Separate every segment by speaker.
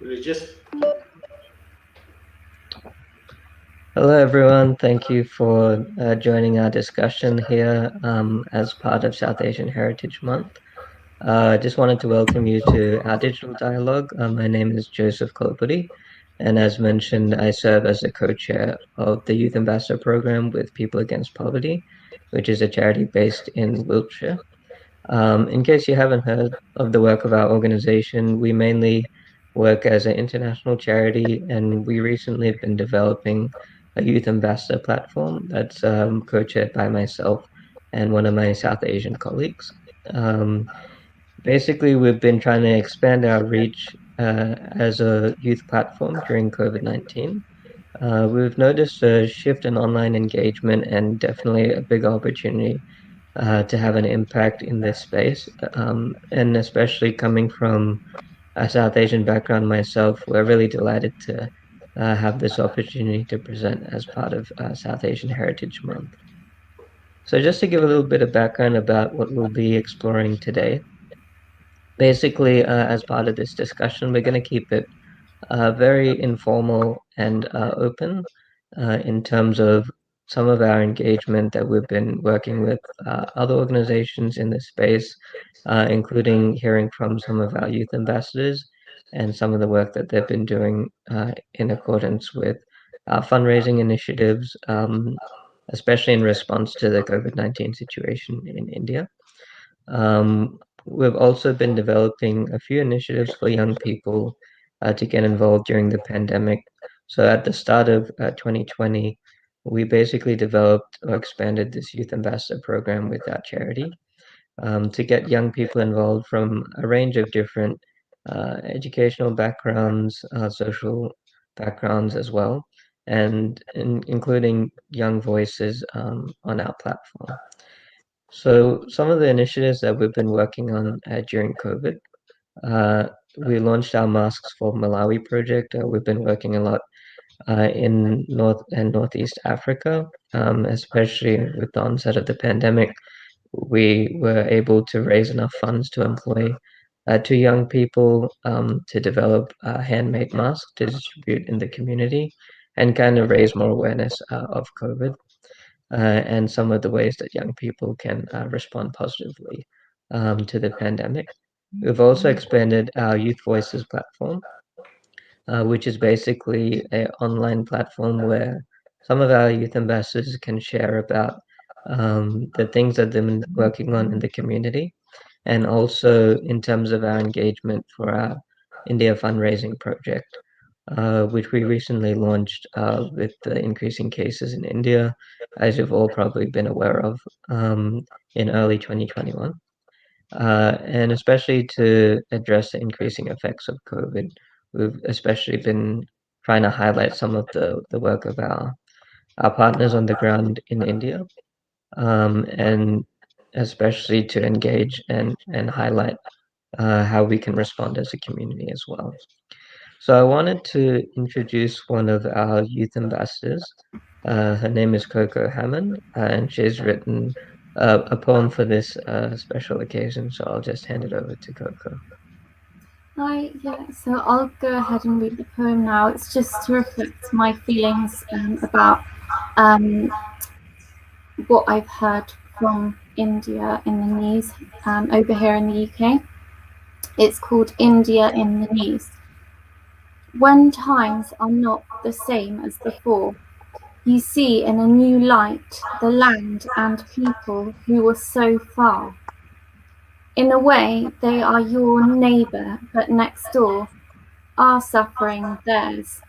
Speaker 1: Just
Speaker 2: Hello, everyone. Thank you for joining our discussion here as part of South Asian Heritage Month. I just wanted to welcome you to our digital dialogue. My name is Joseph Kolopudi, and as mentioned, I serve as the co-chair of the Youth Ambassador Program with People Against Poverty, which is a charity based in Wiltshire. In case you haven't heard of the work of our organization, we mainly work as an international charity, and we recently have been developing a youth ambassador platform that's co-chaired by myself and one of my South Asian colleagues. Um, Basically, we've been trying to expand our reach as a youth platform during COVID-19. We've noticed a shift in online engagement and definitely a big opportunity to have an impact in this space. And especially coming from a South Asian background myself, we're really delighted to have this opportunity to present as part of South Asian Heritage Month. So, just to give a little bit of background about what we'll be exploring today, basically, as part of this discussion, we're going to keep it very informal and open in terms of some of our engagement that we've been working with other organizations in this space, including hearing from some of our youth ambassadors and some of the work that they've been doing in accordance with our fundraising initiatives, especially in response to the COVID-19 situation in India. We've also been developing a few initiatives for young people to get involved during the pandemic. So at the start of 2020, we basically developed or expanded this youth ambassador program with our charity to get young people involved from a range of different educational backgrounds, social backgrounds as well, and including young voices on our platform. So some of the initiatives that we've been working on during COVID, uh, we launched our Masks for Malawi project. We've been working a lot in North and Northeast Africa, especially with the onset of the pandemic. We were able to raise enough funds to employ two young people to develop handmade masks to distribute in the community and kind of raise more awareness of COVID and some of the ways that young people can respond positively to the pandemic. We've also expanded our Youth Voices platform, which is basically an online platform where some of our youth ambassadors can share about the things that they've been working on in the community, and also in terms of our engagement for our India fundraising project, which we recently launched with the increasing cases in India, as you've all probably been aware of, in early 2021. And especially to address the increasing effects of COVID, we've especially been trying to highlight some of the work of our partners on the ground in India, and especially to engage and highlight how we can respond as a community as well. So I wanted to introduce one of our youth ambassadors. Her name is Coco Hammond, and she's written a poem for this special occasion. So I'll just hand it over to Coco.
Speaker 3: Hi, yeah, so I'll go ahead and read the poem now. It's just to reflect my feelings about um, what I've heard from India in the news over here in the UK. It's called India in the News. When times are not the same as before, you see in a new light the land and people who were so far. In a way, they are your neighbour, but next door, our suffering theirs.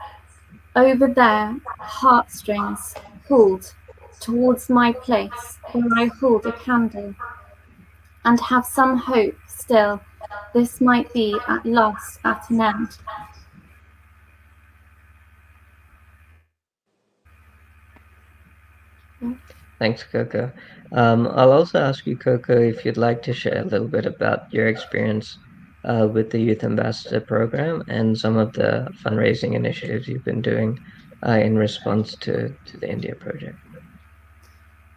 Speaker 3: Over there, heartstrings pulled towards my place where I hold a candle and have some hope still this might be at last at an end.
Speaker 2: Thanks, Coco. I'll also ask you, Coco, if you'd like to share a little bit about your experience with the Youth Ambassador Program and some of the fundraising initiatives you've been doing in response to the India project.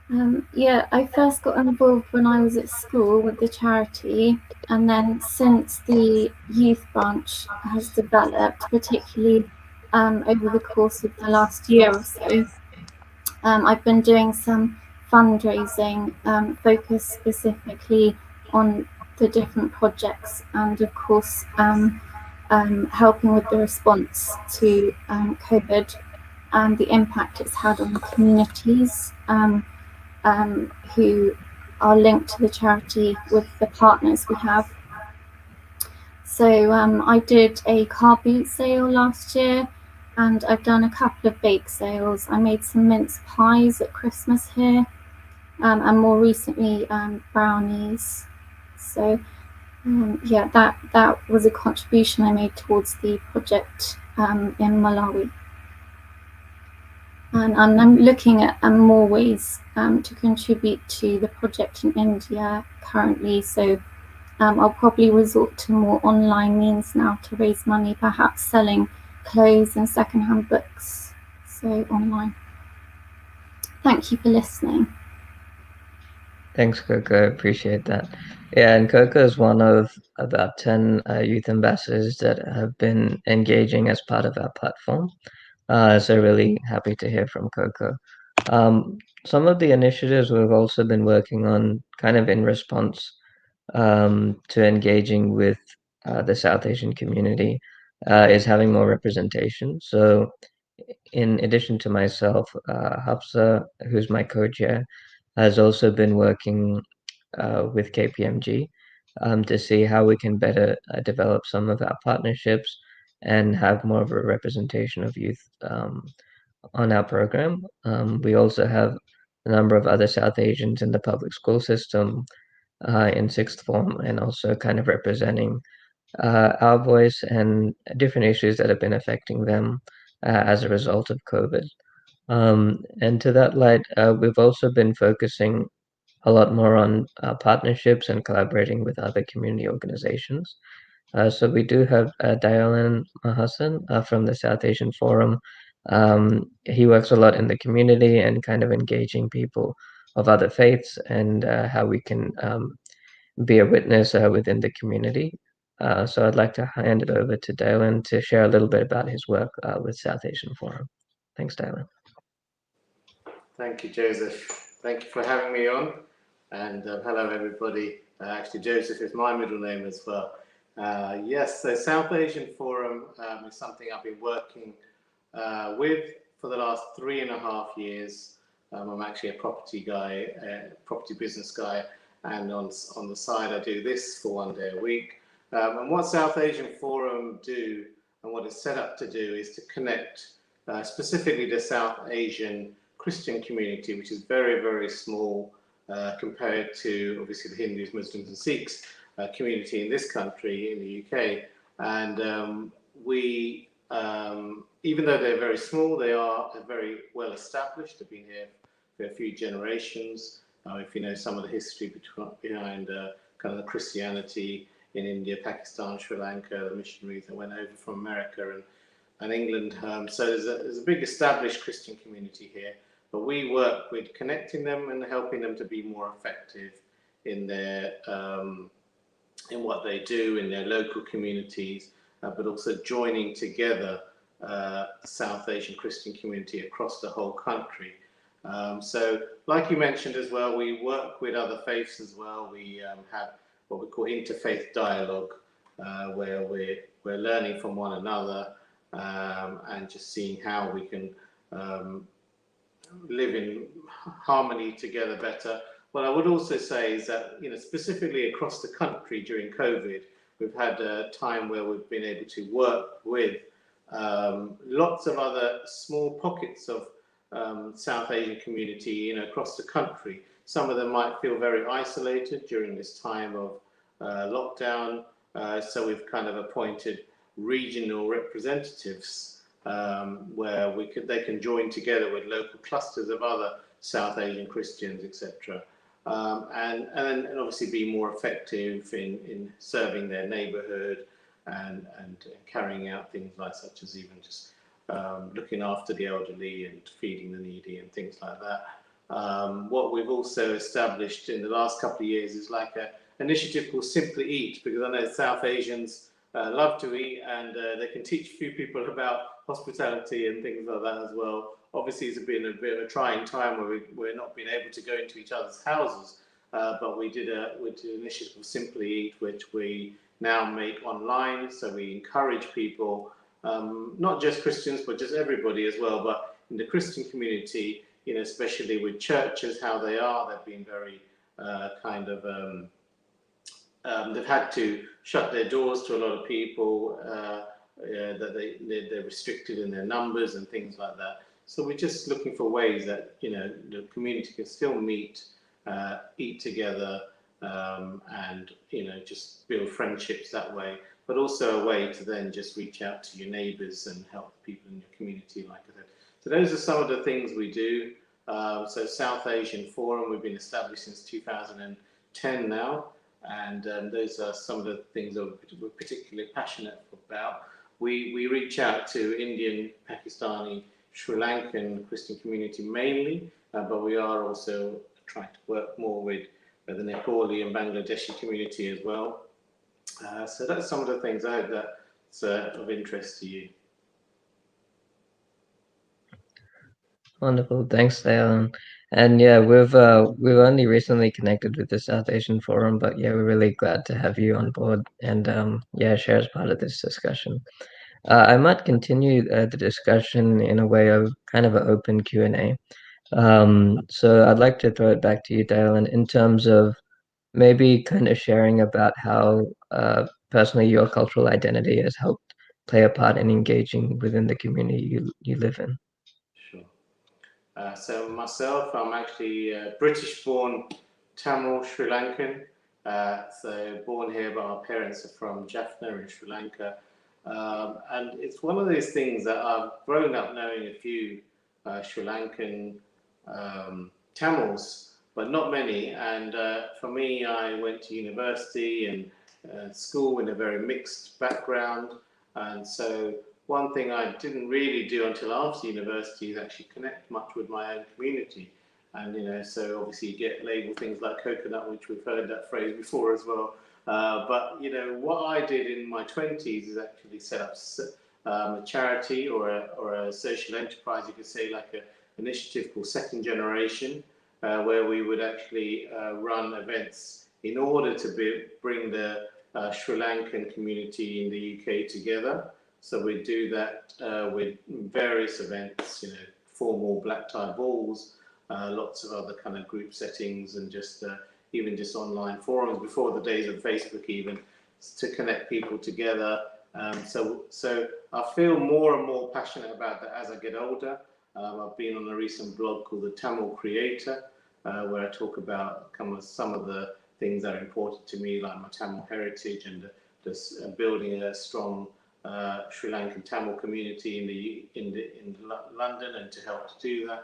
Speaker 3: Yeah, I first got involved when I was at school with the charity, and then since the youth branch has developed, particularly over the course of the last year or so, I've been doing some fundraising focused specifically on the different projects, and of course, helping with the response to COVID and the impact it's had on the communities who are linked to the charity with the partners we have. So I did a car boot sale last year, and I've done a couple of bake sales. I made some mince pies at Christmas here, and more recently brownies. So yeah, that was a contribution I made towards the project in Malawi. And I'm looking at more ways to contribute to the project in India currently. So I'll probably resort to more online means now to raise money, perhaps selling clothes and secondhand books. So online. Thank you for listening.
Speaker 2: Thanks, Coco. Appreciate that. Yeah, and Coco is one of about 10 youth ambassadors that have been engaging as part of our platform. So really happy to hear from Coco. Some of the initiatives we've also been working on kind of in response to engaging with the South Asian community is having more representation. So in addition to myself, Hafsa, who's my co-chair, has also been working with KPMG to see how we can better develop some of our partnerships and have more of a representation of youth on our program. We also have a number of other South Asians in the public school system in sixth form, and also kind of representing our voice and different issues that have been affecting them as a result of COVID. And to that light, we've also been focusing a lot more on partnerships and collaborating with other community organizations. So we do have Dayalan Mahasan from the South Asian Forum. He works a lot in the community and kind of engaging people of other faiths, and how we can be a witness within the community. So I'd like to hand it over to Dayalan to share a little bit about his work with South Asian Forum. Thanks, Dayalan.
Speaker 1: Thank you, Joseph. Thank you for having me on. And hello, everybody. Actually, Joseph is my middle name as well. Yes, the South Asian Forum is something I've been working with for the last 3.5 years. I'm actually a property guy, property business guy, and on the side I do this for 1 day a week. And what South Asian Forum do, and what it's set up to do, is to connect specifically the South Asian Christian community, which is very, very small compared to obviously the Hindus, Muslims, and Sikhs community in this country, in the UK. And we, even though they're very small, they are very well established. They've been here for a few generations. If you know some of the history behind kind of the Christianity in India, Pakistan, Sri Lanka, the missionaries that went over from America and England. So there's a big established Christian community here, but we work with connecting them and helping them to be more effective in their in what they do in their local communities, but also joining together the South Asian Christian community across the whole country. So, like you mentioned as well, we work with other faiths as well. We have what we call interfaith dialogue, where we're learning from one another and just seeing how we can live in harmony together better. What I would also say is that, specifically across the country during COVID, we've had a time where we've been able to work with lots of other small pockets of South Asian community, across the country. Some of them might feel very isolated during this time of lockdown, so we've kind of appointed regional representatives where they can join together with local clusters of other South Asian Christians, etc. And obviously be more effective in serving their neighbourhood and carrying out things like such as even just looking after the elderly and feeding the needy and things like that. What we've also established in the last couple of years is like an initiative called Simply Eat, because I know South Asians love to eat, and they can teach a few people about hospitality and things like that as well. Obviously, it's been a bit of a trying time where we're not being able to go into each other's houses, but we did an initiative called Simply Eat, which we now make online. So we encourage people, not just Christians, but just everybody as well. But in the Christian community, especially with churches, how they are, they've been very they've had to shut their doors to a lot of people, that they're restricted in their numbers and things like that. So we're just looking for ways that, the community can still meet, eat together, and, just build friendships that way, but also a way to then just reach out to your neighbours and help people in your community, like I said. So those are some of the things we do. So South Asian Forum, we've been established since 2010 now, and those are some of the things that we're particularly passionate about. We reach out to Indian, Pakistani, Sri Lankan Christian community mainly, but we are also trying to work more with the Nepali and Bangladeshi community as well. So that's some of the things I hope that's of interest to you.
Speaker 2: Wonderful, thanks, Dale. And yeah, we've only recently connected with the South Asian Forum, but yeah, we're really glad to have you on board and yeah, share as part of this discussion. I might continue the discussion in a way of kind of an open Q&A. So I'd like to throw it back to you, Dale, and in terms of maybe kind of sharing about how personally your cultural identity has helped play a part in engaging within the community you live in.
Speaker 1: Sure. So myself, I'm actually British-born Tamil Sri Lankan. So born here, but our parents are from Jaffna in Sri Lanka. And it's one of those things that I've grown up knowing a few Sri Lankan Tamils, but not many. And for me, I went to university and school in a very mixed background. And so one thing I didn't really do until after university is actually connect much with my own community. And, so obviously you get labeled things like coconut, which we've heard that phrase before as well. But, what I did in my 20s is actually set up a charity or a social enterprise, you could say, like an initiative called Second Generation, where we would actually run events in order to bring the Sri Lankan community in the UK together. So we do that with various events, formal black tie balls, lots of other kind of group settings, and just even just online forums before the days of Facebook, even to connect people together. So I feel more and more passionate about that as I get older. I've been on a recent blog called The Tamil Creator, where I talk about some of the things that are important to me, like my Tamil heritage and building a strong Sri Lankan Tamil community in London, and to help to do that.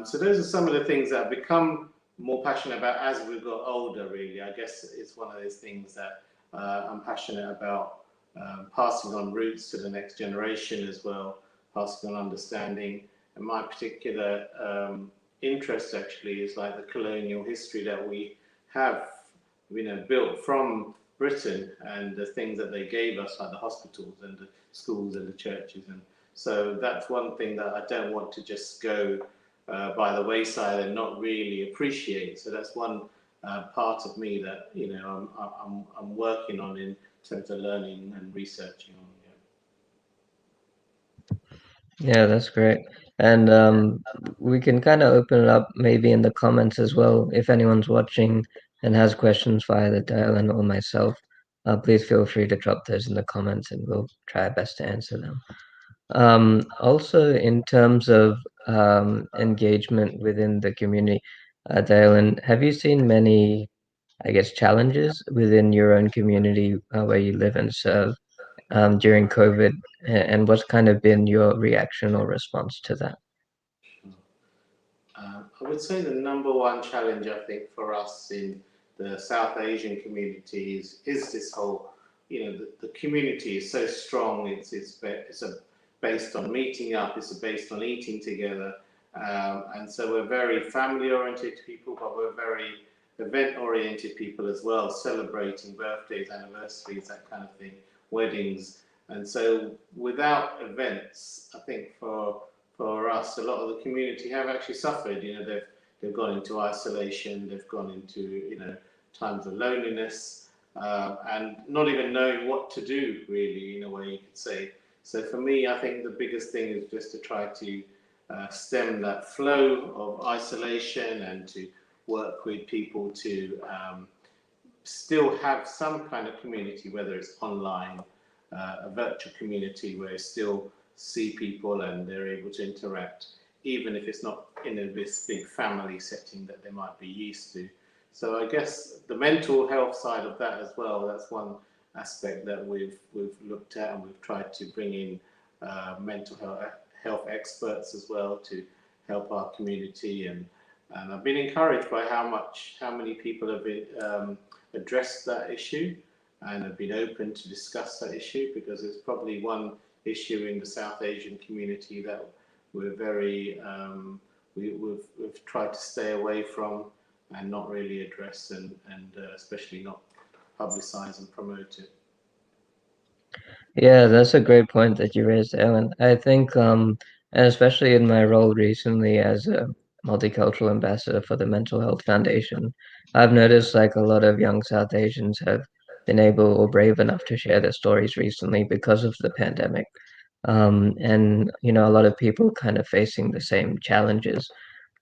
Speaker 1: So those are some of the things that I've become more passionate about as we've got older, really. I guess it's one of those things that I'm passionate about, passing on roots to the next generation as well, passing on understanding. And my particular interest actually is like the colonial history that we have, built from Britain, and the things that they gave us, like the hospitals and the schools and the churches. And so that's one thing that I don't want to just go by the wayside and not really appreciate. So that's one part of me that I'm working on in terms of learning and researching on.
Speaker 2: Yeah, that's great. And we can kind of open it up maybe in the comments as well. If anyone's watching and has questions via the Dylan or myself, please feel free to drop those in the comments and we'll try our best to answer them. Also, in terms of engagement within the community, Dylan, have you seen many, I guess, challenges within your own community where you live and serve during COVID, and what's kind of been your reaction or response to that?
Speaker 1: I would say the number one challenge, I think, for us in the South Asian communities is this whole, the community is so strong. It's based on meeting up. It's based on eating together, And so we're very family-oriented people, but we're very event-oriented people as well, celebrating birthdays, anniversaries, that kind of thing, weddings. And so without events, I think for us, a lot of the community have actually suffered. They've gone into isolation, they've gone into times of loneliness, and not even knowing what to do, really, in a way you could say. So for me, I think the biggest thing is just to try to stem that flow of isolation and to work with people to still have some kind of community, whether it's online, a virtual community where you still see people and they're able to interact, even if it's not in this big family setting that they might be used to. So I guess the mental health side of that as well, that's one aspect that we've looked at, and we've tried to bring in mental health experts as well to help our community. And I've been encouraged by how many people have been addressed that issue and have been open to discuss that issue, because it's probably one issue in the South Asian community that we're very we've tried to stay away from and not really address, and especially not publicize and promote it.
Speaker 2: Yeah, that's a great point that you raised, Ellen. I think, and especially in my role recently as a multicultural ambassador for the Mental Health Foundation, I've noticed like a lot of young South Asians have been able or brave enough to share their stories recently because of the pandemic. And a lot of people kind of facing the same challenges.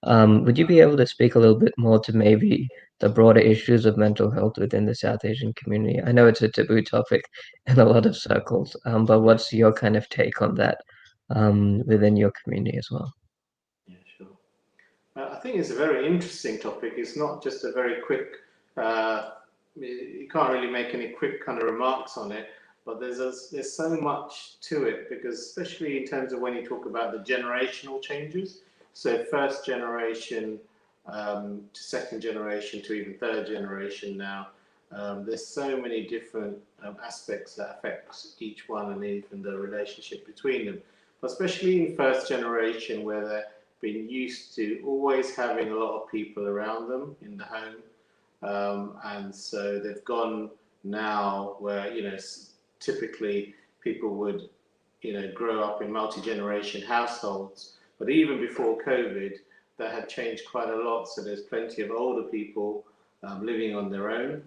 Speaker 2: Would you be able to speak a little bit more to maybe the broader issues of mental health within the South Asian community? I know it's a taboo topic in a lot of circles, but what's your kind of take on that within your community as well?
Speaker 1: Yeah, sure. I think it's a very interesting topic. It's not just a very quick, you can't really make any quick kind of remarks on it, but there's so much to it, because especially in terms of when you talk about the generational changes, so first generation to second generation to even third generation now, there's so many different aspects that affect each one, and even the relationship between them. But especially in first generation, where they're been used to always having a lot of people around them in the home, and so they've gone now where typically people would grow up in multi-generation households, but even before COVID that had changed quite a lot. So there's plenty of older people living on their own,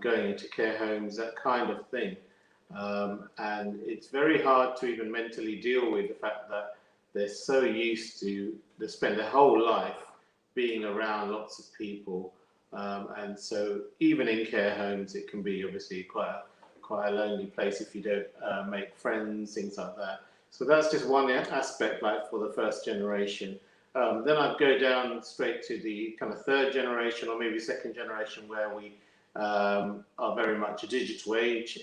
Speaker 1: going into care homes, that kind of thing, and it's very hard to even mentally deal with the fact that they're so used to, they spend their whole life being around lots of people, and so even in care homes it can be obviously quite a lonely place if you don't make friends, things like that. So that's just one aspect, like for the first generation. Then I'd go down straight to the kind of third generation or maybe second generation, where we are very much a digital age,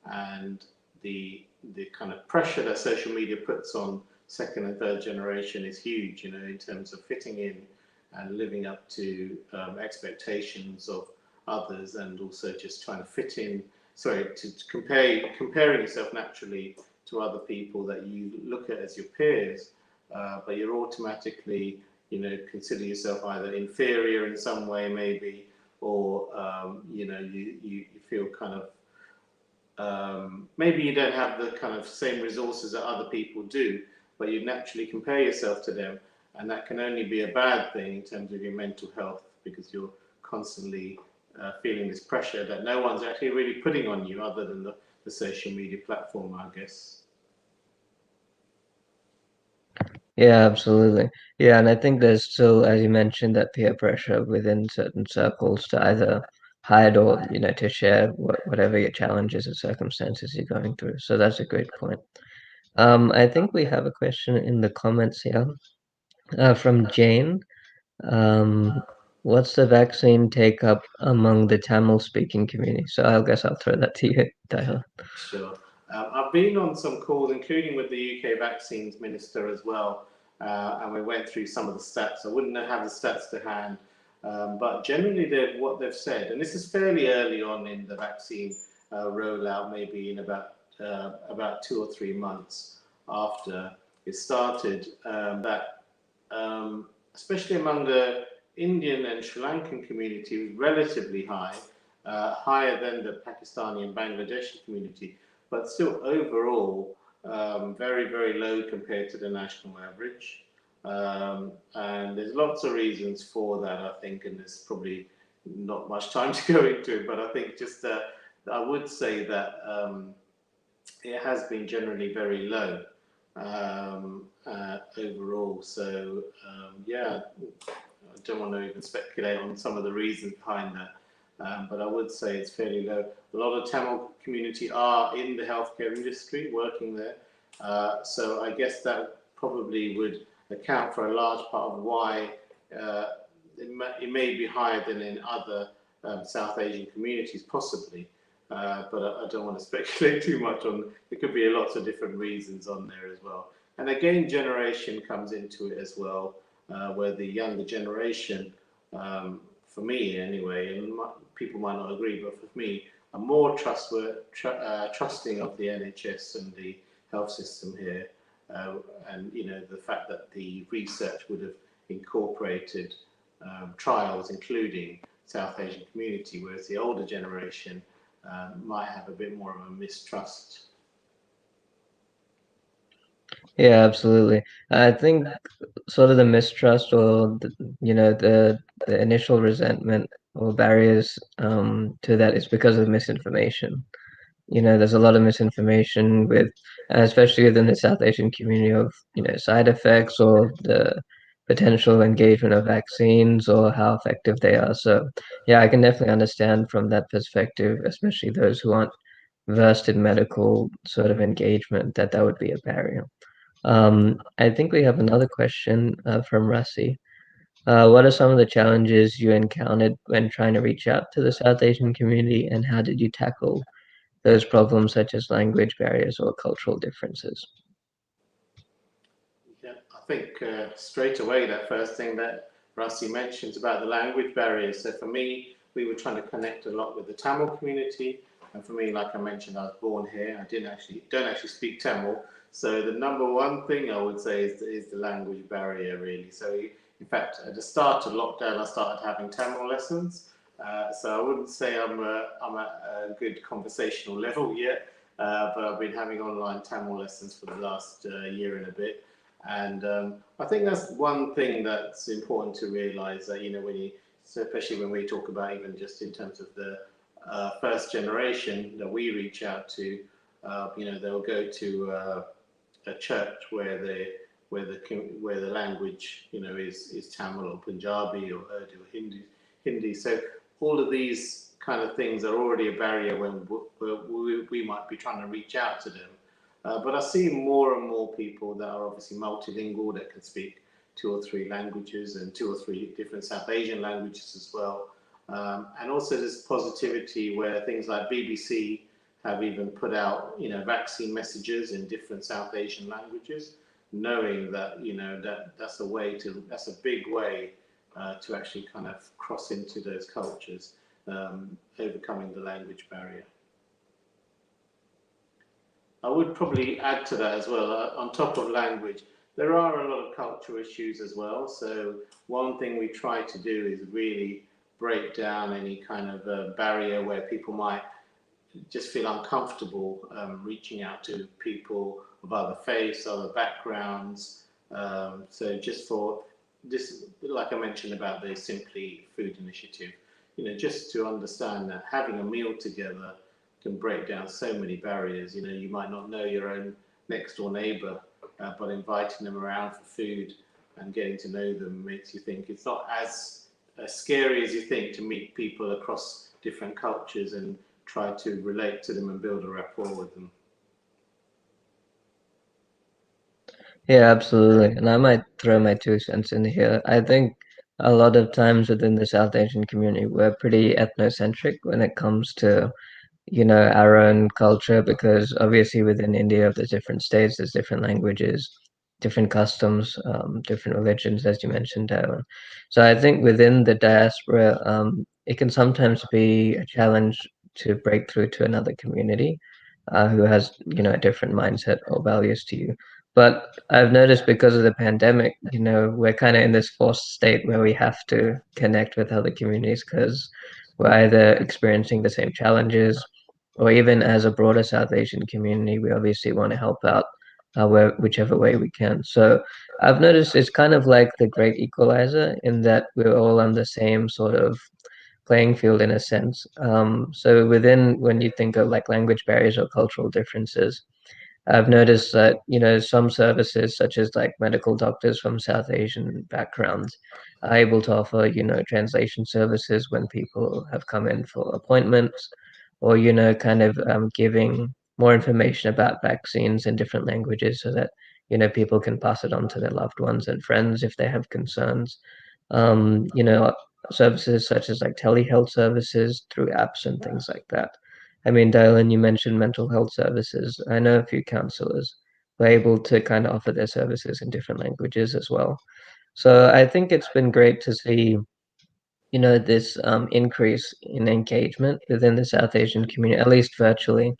Speaker 1: and the kind of pressure that social media puts on second and third generation is huge, in terms of fitting in and living up to expectations of others, and also just trying to fit in, to comparing yourself naturally to other people that you look at as your peers, but you're automatically, consider yourself either inferior in some way maybe, or you feel kind of maybe you don't have the kind of same resources that other people do, but you naturally compare yourself to them, and that can only be a bad thing in terms of your mental health, because you're constantly feeling this pressure that no one's actually really putting on you other than the social media platform, I guess.
Speaker 2: Yeah, absolutely. Yeah, and I think there's still, as you mentioned, that peer pressure within certain circles to either hide or, to share whatever your challenges or circumstances you're going through. So that's a great point. I think we have a question in the comments here from Jane. What's the vaccine take up among the Tamil speaking community? So I guess I'll throw that to you, Tyler.
Speaker 1: Sure. I've been on some calls, including with the UK vaccines minister as well, and we went through some of the stats. I wouldn't have the stats to hand, but generally what they've said, and this is fairly early on in the vaccine rollout, maybe in about 2 or 3 months after, it started, especially among the Indian and Sri Lankan community, was relatively high, higher than the Pakistani and Bangladeshi community, but still overall very, very low compared to the national average. And there's lots of reasons for that, I think, and there's probably not much time to go into it, but I think just I would say that it has been generally very low overall. So yeah, I don't want to even speculate on some of the reasons behind that. But I would say it's fairly low. A lot of Tamil community are in the healthcare industry, working there. So I guess that probably would account for a large part of why it may be higher than in other South Asian communities, possibly. But I don't want to speculate too much on. There could be lots of different reasons on there as well. And again, generation comes into it as well, where the younger generation, for me anyway, and people might not agree, but for me, are more trusting of the NHS and the health system here. And the fact that the research would have incorporated trials including South Asian community, whereas the older generation might have a bit more of a mistrust.
Speaker 2: Yeah, absolutely. I think sort of the mistrust or the initial resentment or barriers to that is because of misinformation. There's a lot of misinformation especially within the South Asian community of, side effects or the potential engagement of vaccines or how effective they are. So yeah, I can definitely understand from that perspective, especially those who aren't versed in medical sort of engagement, that would be a barrier. I think we have another question from Rassi. What are some of the challenges you encountered when trying to reach out to the South Asian community, and how did you tackle those problems such as language barriers or cultural differences?
Speaker 1: Yeah, I think straight away that first thing that Rassi mentions about the language barriers. So for me, we were trying to connect a lot with the Tamil community, and for me, like I mentioned, I was born here. I don't actually speak Tamil. So the number one thing I would say is the language barrier, really. So in fact, at the start of lockdown, I started having Tamil lessons. So I wouldn't say I'm at a good conversational level yet, but I've been having online Tamil lessons for the last year and a bit. And I think that's one thing that's important to realize, that, especially when we talk about even just in terms of the first generation that we reach out to, they'll go to a church where the language, is Tamil or Punjabi or Urdu or Hindi. So all of these kind of things are already a barrier when we might be trying to reach out to them. But I see more and more people that are obviously multilingual, that can speak 2 or 3 languages and 2 or 3 different South Asian languages as well. And also this positivity where things like BBC have even put out, vaccine messages in different South Asian languages, knowing that, that's a big way to actually kind of cross into those cultures, overcoming the language barrier. I would probably add to that as well, on top of language, there are a lot of cultural issues as well. So one thing we try to do is really break down any kind of barrier where people might just feel uncomfortable reaching out to people of other faiths, other backgrounds. So just for this, like I mentioned about the Simply Food initiative, just to understand that having a meal together can break down so many barriers. You might not know your own next door neighbor, but inviting them around for food and getting to know them makes you think it's not as scary as you think to meet people across different cultures and try to relate to them and build a rapport with them.
Speaker 2: Yeah, absolutely. And I might throw my 2 cents in here. I think a lot of times within the South Asian community, we're pretty ethnocentric when it comes to our own culture, because obviously within India, there's different states, there's different languages, different customs, different religions, as you mentioned, Darren. So I think within the diaspora, it can sometimes be a challenge to break through to another community who has, a different mindset or values to you. But I've noticed because of the pandemic, we're kind of in this forced state where we have to connect with other communities because we're either experiencing the same challenges, or even as a broader South Asian community, we obviously want to help out whichever way we can. So I've noticed it's kind of like the great equalizer in that we're all on the same sort of playing field in a sense. So when you think of like language barriers or cultural differences, I've noticed that, some services such as like medical doctors from South Asian backgrounds are able to offer, translation services when people have come in for appointments, or, kind of giving more information about vaccines in different languages so that, people can pass it on to their loved ones and friends if they have concerns. Um, you know, Services such as like telehealth services through apps and things like that. I mean, Dylan, you mentioned mental health services. I know a few counselors were able to kind of offer their services in different languages as well. So I think it's been great to see, this increase in engagement within the South Asian community, at least virtually,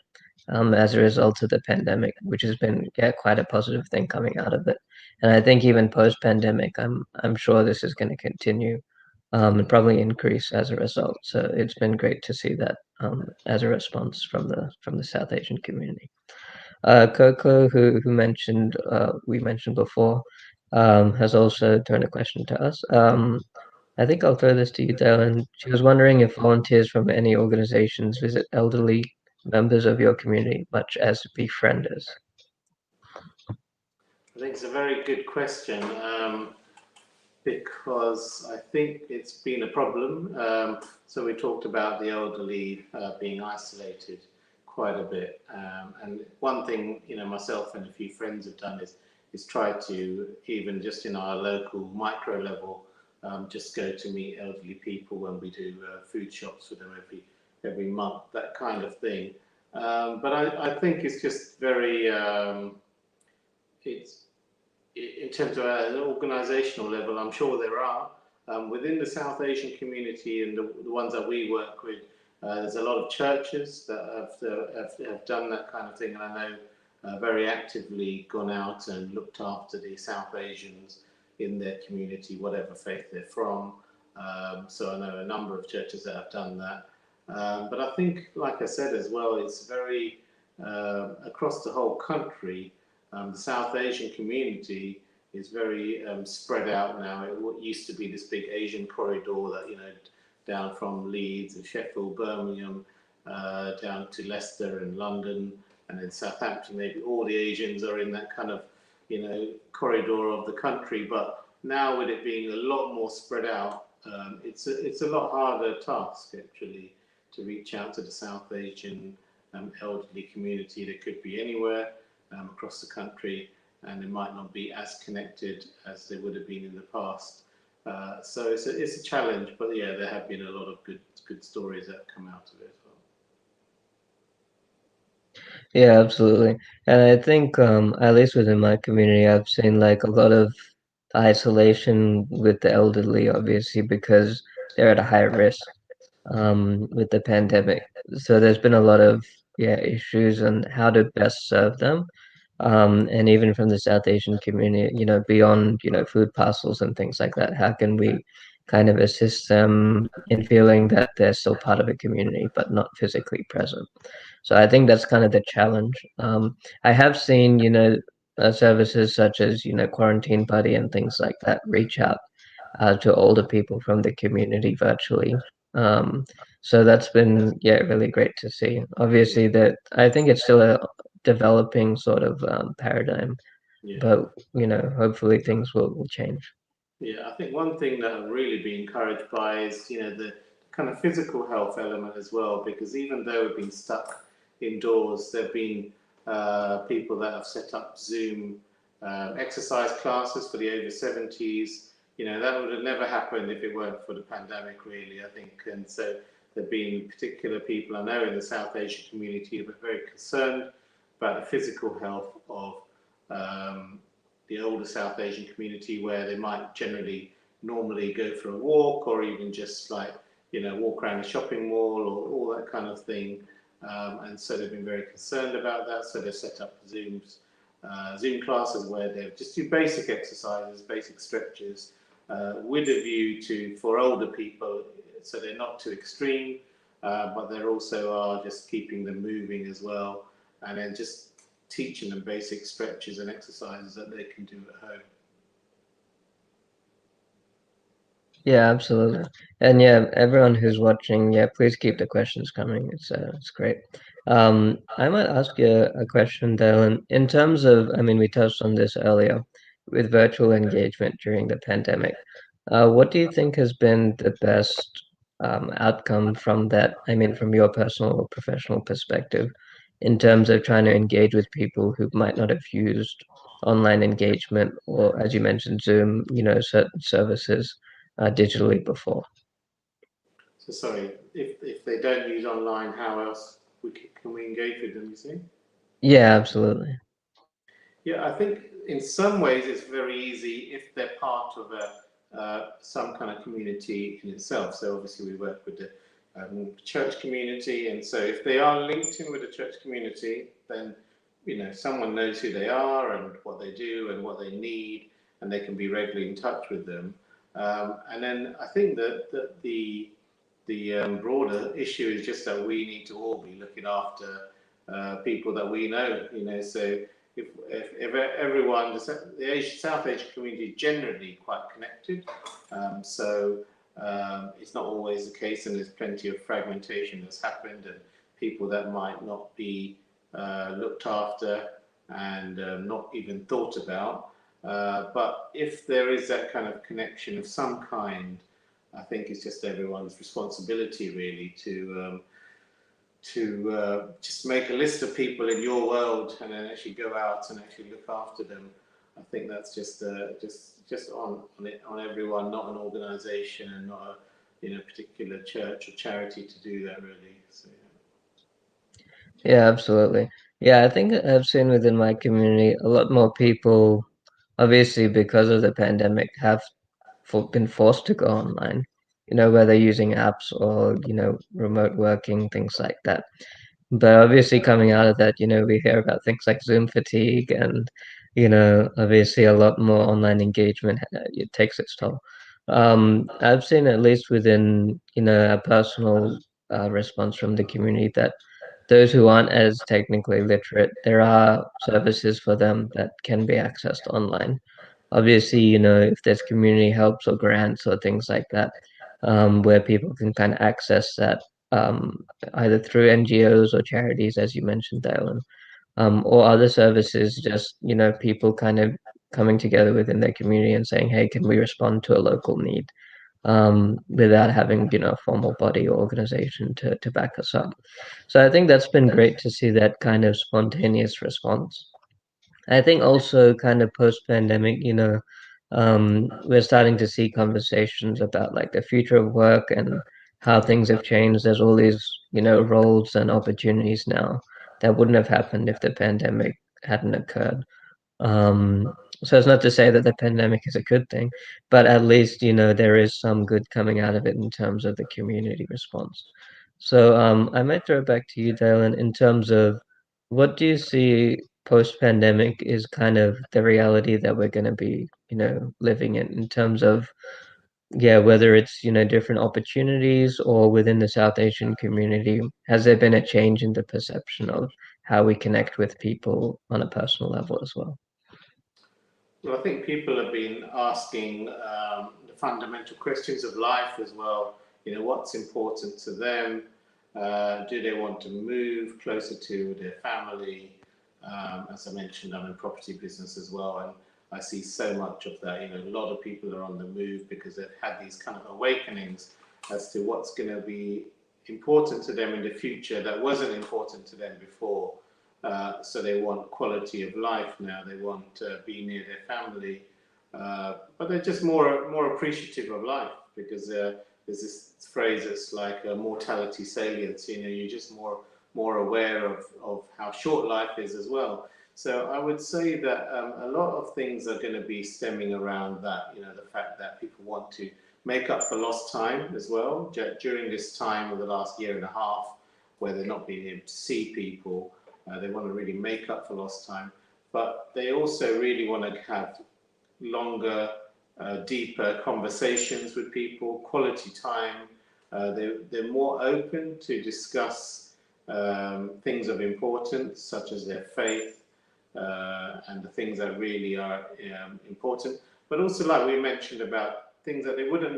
Speaker 2: as a result of the pandemic, which has been, yeah, quite a positive thing coming out of it. And I think even post-pandemic, I'm sure this is going to continue, and probably increase as a result. So it's been great to see that, as a response from the South Asian community. Coco, who mentioned we mentioned before, has also turned a question to us. I think I'll throw this to you, Dylan. She was wondering if volunteers from any organizations visit elderly members of your community, much as befrienders.
Speaker 1: I think it's a very good question, because I think it's been a problem. So we talked about the elderly being isolated quite a bit. And one thing, myself and a few friends have done is try to, even just in our local micro level, just go to meet elderly people when we do food shops with them every month, that kind of thing. But I think it's just very, it's in terms of an organisational level, I'm sure there are. Within the South Asian community and the ones that we work with, there's a lot of churches that have done that kind of thing, and I know very actively gone out and looked after the South Asians in their community, whatever faith they're from. So I know a number of churches that have done that. But I think, like I said as well, it's very across the whole country. The South Asian community is very spread out now. What used to be this big Asian corridor that, down from Leeds and Sheffield, Birmingham, down to Leicester and London, and then Southampton, maybe all the Asians are in that kind of, corridor of the country. But now with it being a lot more spread out, it's a lot harder task actually to reach out to the South Asian elderly community. They could be anywhere across the country, and they might not be as connected as they would have been in the past. So it's a challenge, but yeah, there have been a lot of good stories that come out of it as well.
Speaker 2: Yeah, absolutely. And I think, at least within my community, I've seen like a lot of isolation with the elderly, obviously, because they're at a higher risk, with the pandemic. So there's been a lot of, yeah, issues on how to best serve them. And even from the South Asian community, beyond, food parcels and things like that, how can we kind of assist them in feeling that they're still part of a community, but not physically present? So I think that's kind of the challenge. I have seen, services such as, Quarantine Buddy and things like that reach out to older people from the community virtually. Um, so that's been, yeah, really great to see. Obviously, that I think it's still a developing sort of paradigm,
Speaker 1: Yeah.
Speaker 2: but hopefully things will change.
Speaker 1: Yeah, I think one thing that I've really been encouraged by is, the kind of physical health element as well, because even though we've been stuck indoors, there have been people that have set up Zoom exercise classes for the over 70s. That would have never happened if it weren't for the pandemic, really, I think. And so there have been particular people I know in the South Asian community who are very concerned about the physical health of the older South Asian community, where they might normally go for a walk, or even just like, walk around a shopping mall or all that kind of thing. And so they've been very concerned about that. So they've set up Zooms Zoom classes where they just do basic exercises, basic stretches, with a view to for older people, so they're not too extreme, but they also are just keeping them moving as well, and then just teaching them basic stretches and exercises that they can do at home.
Speaker 2: Yeah, absolutely. And yeah, everyone who's watching, yeah, please keep the questions coming. It's great. I might ask you a question, Dylan. In terms of, I mean, we touched on this earlier with virtual engagement during the pandemic. What do you think has been the best outcome from that? I mean, from your personal or professional perspective, in terms of trying to engage with people who might not have used online engagement or, as you mentioned, Zoom, certain services digitally before.
Speaker 1: So sorry, if they don't use online, how else can we engage with them, you see?
Speaker 2: Yeah, absolutely.
Speaker 1: Yeah, I think in some ways it's very easy if they're part of some kind of community in itself. So obviously we work with the church community, and so if they are linked in with the church community, then someone knows who they are and what they do and what they need, and they can be regularly in touch with them. And then I think that the broader issue is just that we need to all be looking after people that we know. So if everyone, the South Asian community is generally quite connected, so it's not always the case, and there's plenty of fragmentation that's happened, and people that might not be looked after and not even thought about. But if there is that kind of connection of some kind, I think it's just everyone's responsibility really to just make a list of people in your world and then actually go out and actually look after them. I think that's just on everyone, not an organisation and not a particular church or charity to do that really. So,
Speaker 2: Yeah, absolutely. Yeah, I think I've seen within my community a lot more people, obviously because of the pandemic, have been forced to go online, whether using apps or, remote working, things like that. But obviously coming out of that, we hear about things like Zoom fatigue and, obviously a lot more online engagement. It takes its toll. I've seen at least within, a personal response from the community that those who aren't as technically literate, there are services for them that can be accessed online. Obviously, if there's community helps or grants or things like that, where people can kind of access that either through NGOs or charities, as you mentioned, Dylan, or other services, just, people kind of coming together within their community and saying, hey, can we respond to a local need? Without having, a formal body or organization to back us up. So I think that's been great to see that kind of spontaneous response. I think also kind of post-pandemic, we're starting to see conversations about like the future of work and how things have changed. There's all these, roles and opportunities now that wouldn't have happened if the pandemic hadn't occurred. So it's not to say that the pandemic is a good thing, but at least, there is some good coming out of it in terms of the community response. So I might throw it back to you, Dylan, in terms of what do you see post-pandemic is kind of the reality that we're going to be, living in terms of, yeah, whether it's, different opportunities or within the South Asian community, has there been a change in the perception of how we connect with people on a personal level as well?
Speaker 1: Well, I think people have been asking the fundamental questions of life as well. What's important to them? Do they want to move closer to their family? As I mentioned, I'm in property business as well, and I see so much of that. A lot of people are on the move because they've had these kind of awakenings as to what's going to be important to them in the future that wasn't important to them before. So they want quality of life now. They want to be near their family, but they're just more appreciative of life because there's this phrase that's like mortality salience. You're just more aware of how short life is as well. So I would say that a lot of things are going to be stemming around that. The fact that people want to make up for lost time as well during this time of the last year and a half, where they're not being able to see people. They want to really make up for lost time. but they also really want to have longer, deeper conversations with people, quality time. They're more open to discuss things of importance, such as their faith and the things that really are important. But also, like we mentioned, about things that they wouldn't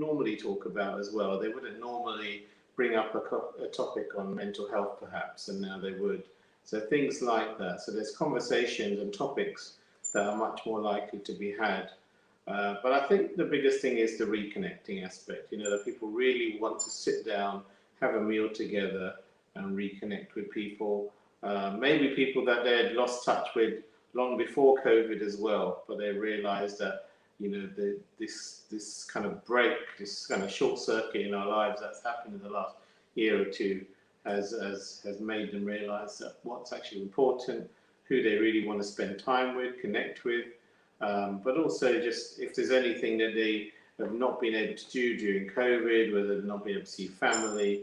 Speaker 1: normally talk about as well. They wouldn't normally bring up a topic on mental health, perhaps, and now they would. So things like that. So there's conversations and topics that are much more likely to be had. But I think the biggest thing is the reconnecting aspect, that people really want to sit down, have a meal together and reconnect with people. Maybe people that they had lost touch with long before COVID as well, but they realized that, this kind of break, this kind of short circuit in our lives that's happened in the last year or two has made them realize that what's actually important, who they really want to spend time with, connect with, but also just if there's anything that they have not been able to do during COVID, whether they've not been able to see family,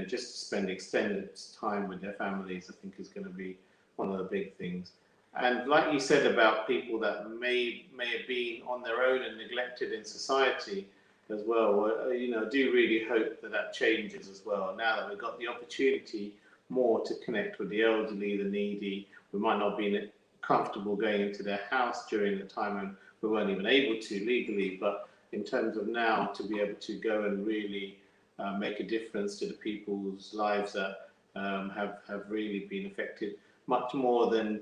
Speaker 1: just to spend extended time with their families, I think is going to be one of the big things. And like you said about people that may have been on their own and neglected in society as well, I do really hope that changes as well. Now that we've got the opportunity more to connect with the elderly, the needy, we might not be comfortable going into their house during the time when we weren't even able to legally, but in terms of now to be able to go and really make a difference to the people's lives that have really been affected much more than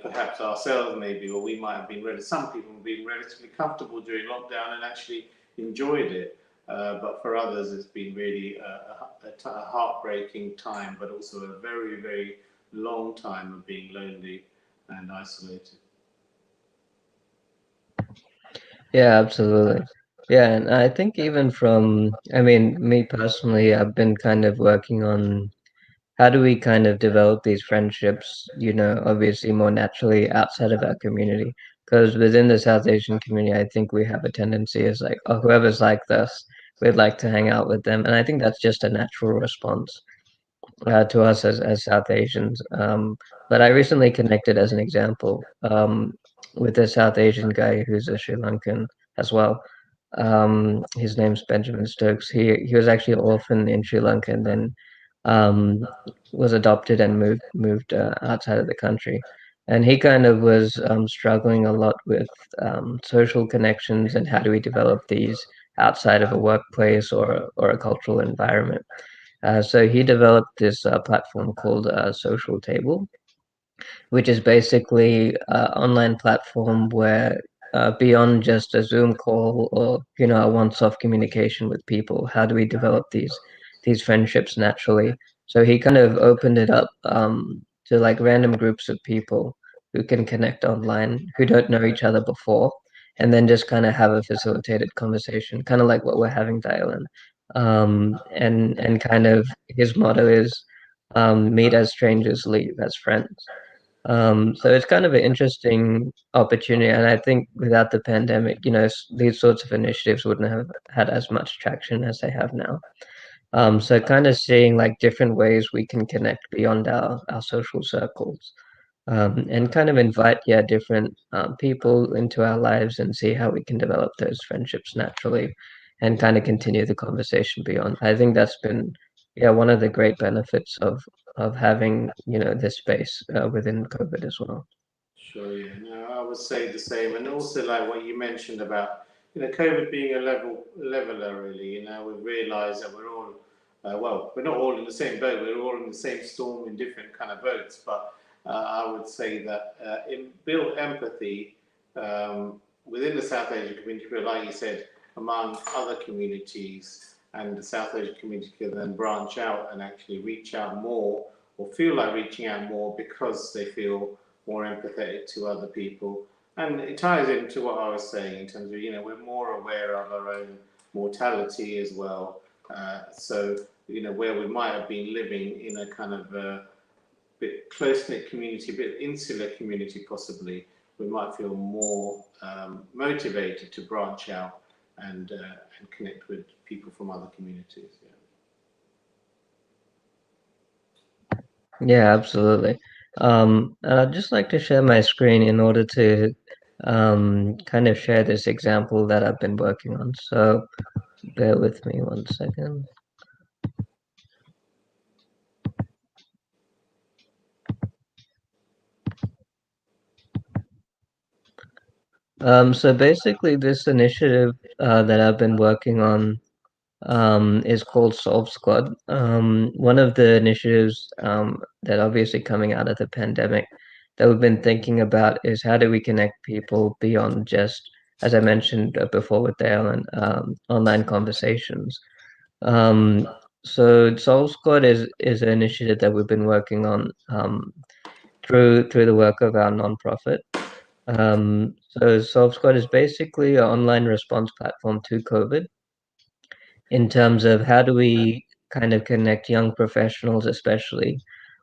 Speaker 1: perhaps ourselves maybe, or we might have been some people have been relatively comfortable during lockdown and actually enjoyed it, but for others it's been really a heartbreaking time, but also a very, very long time of being lonely and isolated.
Speaker 2: Yeah, absolutely. Yeah, and I think even me personally, I've been kind of working on how do we kind of develop these friendships, obviously more naturally outside of our community. Because within the South Asian community, I think we have a tendency as like, oh, whoever's like this, we'd like to hang out with them. And I think that's just a natural response to us as South Asians. But I recently connected, as an example, with a South Asian guy who's a Sri Lankan as well. His name's Benjamin Stokes. He was actually an orphan in Sri Lanka and then um, was adopted and moved outside of the country. And he kind of was struggling a lot with social connections and how do we develop these outside of a workplace or a cultural environment. So he developed this platform called Social Table, which is basically an online platform where beyond just a Zoom call or a once-off communication with people, how do we develop these friendships naturally? So he kind of opened it up to like random groups of people who can connect online who don't know each other before, and then just kind of have a facilitated conversation, kind of like what we're having, Dylan. And kind of his motto is meet as strangers, leave as friends. So it's kind of an interesting opportunity, and I think without the pandemic, these sorts of initiatives wouldn't have had as much traction as they have now. So kind of seeing like different ways we can connect beyond our social circles, and kind of invite, different people into our lives and see how we can develop those friendships naturally and kind of continue the conversation beyond. I think that's been, one of the great benefits of having, this space within COVID as well.
Speaker 1: Sure, yeah. No, I would say the same, and also like what you mentioned about COVID being a leveler. Really, we've realised that we're all we're not all in the same boat. We're all in the same storm in different kind of boats. But I would say that it built empathy within the South Asian community, but like you said, among other communities, and the South Asian community can then branch out and actually reach out more, or feel like reaching out more because they feel more empathetic to other people. And it ties into what I was saying in terms of, we're more aware of our own mortality as well. So, where we might have been living in a kind of bit close-knit community, a bit insular community possibly, we might feel more motivated to branch out and connect with people from other communities.
Speaker 2: Yeah, absolutely. And I'd just like to share my screen in order to kind of share this example that I've been working on. So bear with me 1 second. So basically, this initiative that I've been working on is called SelfSquad. One of the initiatives that obviously coming out of the pandemic that we've been thinking about is how do we connect people beyond just, as I mentioned before with Dale, and online conversations. Um, so SelfSquad is an initiative that we've been working on through the work of our nonprofit. So SelfSquad is basically an online response platform to COVID in terms of how do we kind of connect young professionals, especially,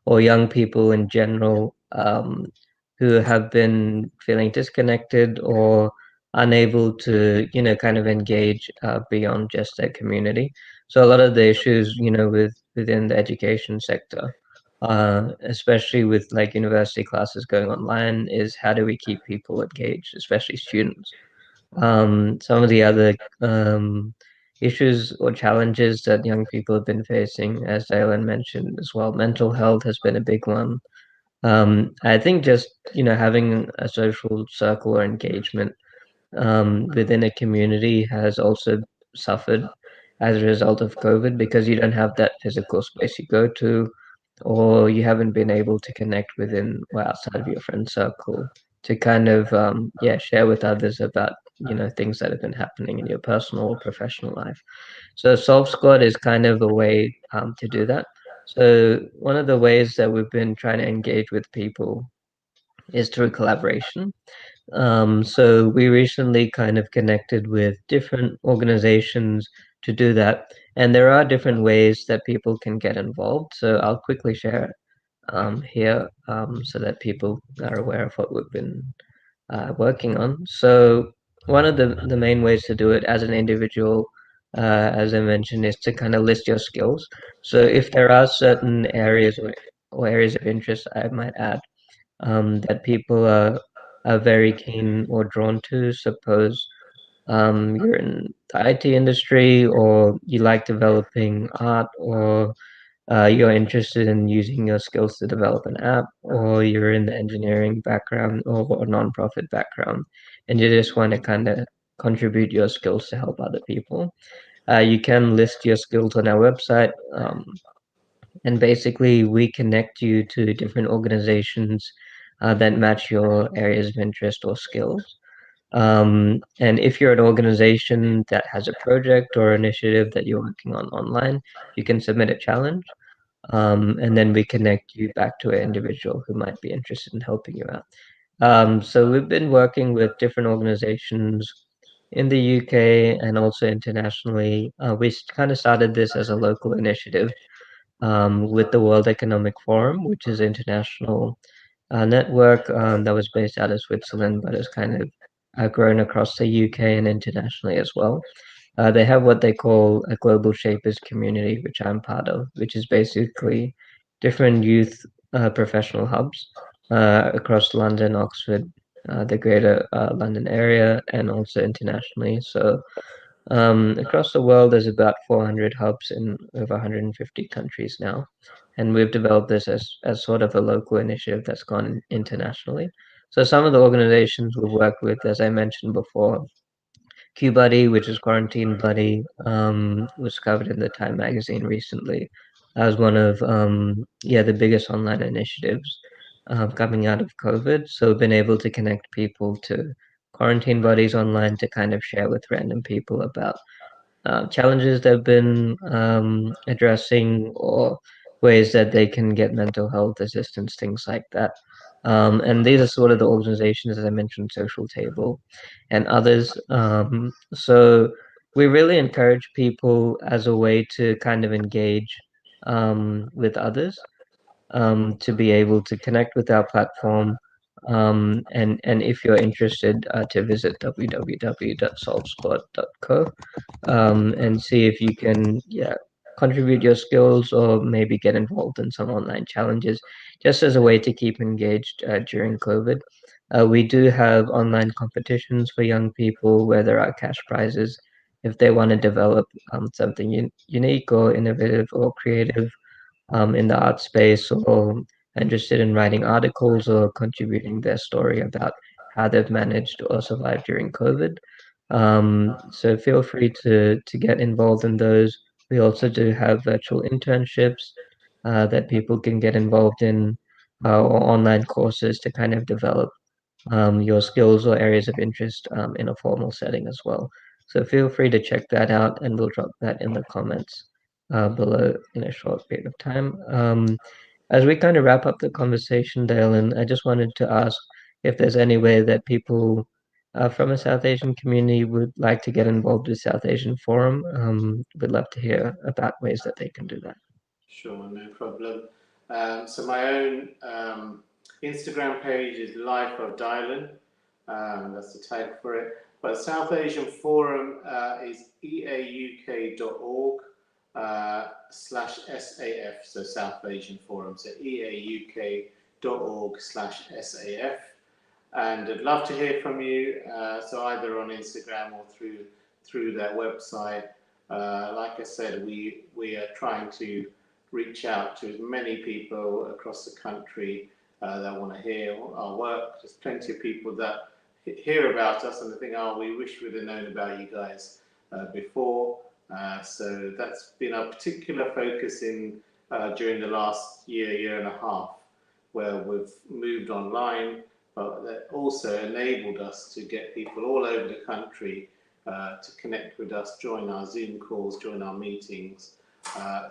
Speaker 2: or young people in general, who have been feeling disconnected or unable to, kind of engage beyond just their community. So a lot of the issues, within the education sector, especially with like university classes going online, is how do we keep people engaged, especially students. Some of the other issues or challenges that young people have been facing, as Dylan mentioned as well, mental health has been a big one. I think just, having a social circle or engagement within a community has also suffered as a result of COVID because you don't have that physical space you go to, or you haven't been able to connect within or outside of your friend circle to kind of share with others about things that have been happening in your personal or professional life. So Solve Squad is kind of a way to do that. So one of the ways that we've been trying to engage with people is through collaboration. So we recently kind of connected with different organizations to do that. And there are different ways that people can get involved. So I'll quickly share here so that people are aware of what we've been working on. So one of the main ways to do it as an individual, as I mentioned, is to kind of list your skills. So if there are certain areas or areas of interest, I might add, that people are very keen or drawn to. Suppose you're in the IT industry, or you like developing art, or you're interested in using your skills to develop an app, or you're in the engineering background or a nonprofit background, and you just want to kind of contribute your skills to help other people. You can list your skills on our website. And basically, we connect you to different organizations that match your areas of interest or skills. And if you're an organization that has a project or initiative that you're working on online, you can submit a challenge. And then we connect you back to an individual who might be interested in helping you out. So we've been working with different organizations in the UK and also internationally. We kind of started this as a local initiative with the World Economic Forum, which is an international network that was based out of Switzerland, but has kind of grown across the UK and internationally as well. They have what they call a global shapers community, which I'm part of, which is basically different youth professional hubs across London, Oxford, the greater London area, and also internationally. So across the world, there's about 400 hubs in over 150 countries now. And we've developed this as sort of a local initiative that's gone internationally. So some of the organizations we've worked with, as I mentioned before, QBuddy, which is Quarantine Buddy, was covered in the Time magazine recently as one of the biggest online initiatives coming out of COVID. So we've been able to connect people to quarantine buddies online to kind of share with random people about challenges they've been addressing or ways that they can get mental health assistance, things like that. And these are sort of the organizations, as I mentioned, Social Table and others. So we really encourage people as a way to kind of engage with others, to be able to connect with our platform. And if you're interested, to visit www.solvesquad.co and see if you can contribute your skills or maybe get involved in some online challenges, just as a way to keep engaged during COVID. We do have online competitions for young people where there are cash prizes if they want to develop something unique or innovative or creative in the art space, or interested in writing articles or contributing their story about how they've managed or survived during COVID. So feel free to get involved in those. We also do have virtual internships that people can get involved in, or online courses to kind of develop your skills or areas of interest in a formal setting as well. So feel free to check that out, and we'll drop that in the comments below in a short period of time. As we kind of wrap up the conversation, Dale, and I just wanted to ask if there's any way that people from a South Asian community would like to get involved with South Asian Forum. We'd love to hear about ways that they can do that.
Speaker 1: Sure, no problem. So my own Instagram page is Life of Dylan. That's the tag for it. But South Asian Forum is eauk.org /SAF. So South Asian Forum. So eauk.org /SAF. And I'd love to hear from you. So either on Instagram or through their website. Like I said, we are trying to reach out to as many people across the country that want to hear our work. There's plenty of people that hear about us and they think, oh, we wish we'd have known about you guys before. So that's been our particular focus during the last year and a half, where we've moved online, but that also enabled us to get people all over the country to connect with us, join our Zoom calls, join our meetings.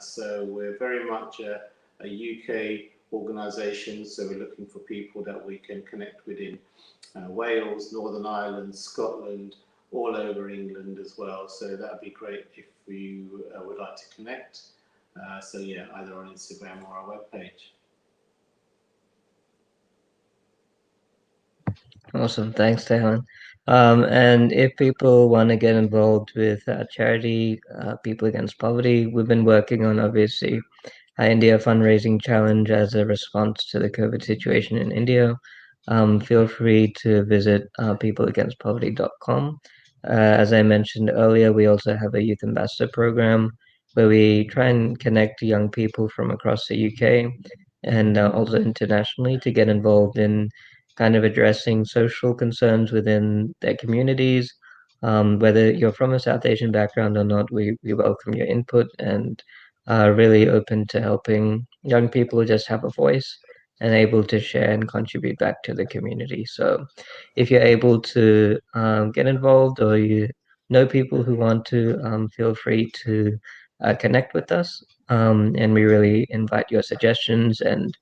Speaker 1: So we're very much a UK organisation, so we're looking for people that we can connect with in Wales, Northern Ireland, Scotland, all over England as well. So that'd be great if you would like to connect. So yeah, either on Instagram or our webpage.
Speaker 2: Awesome, thanks, Tehan. And if people want to get involved with charity, People Against Poverty, we've been working on obviously India fundraising challenge as a response to the COVID situation in India. Feel free to visit peopleagainstpoverty.com. As I mentioned earlier, we also have a youth ambassador program where we try and connect young people from across the UK and also internationally to get involved in kind of addressing social concerns within their communities. Whether you're from a South Asian background or not, we welcome your input and are really open to helping young people just have a voice and able to share and contribute back to the community. So if you're able to get involved or you know people who want to, feel free to connect with us. And we really invite your suggestions and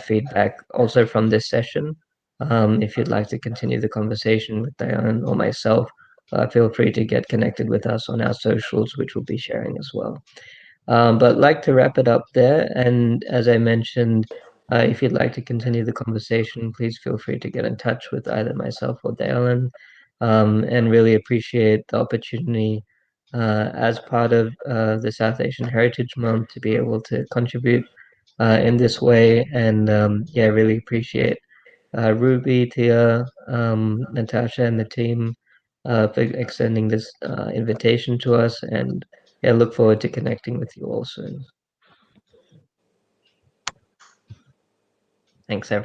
Speaker 2: feedback also from this session. If you'd like to continue the conversation with Diane or myself, feel free to get connected with us on our socials, which we'll be sharing as well. But like to wrap it up there. And as I mentioned, if you'd like to continue the conversation, please feel free to get in touch with either myself or Dalen. And really appreciate the opportunity as part of the South Asian Heritage Month to be able to contribute in this way. And yeah, really appreciate Ruby, Tia, Natasha, and the team for extending this invitation to us. And yeah, look forward to connecting with you all soon. Thanks, everyone.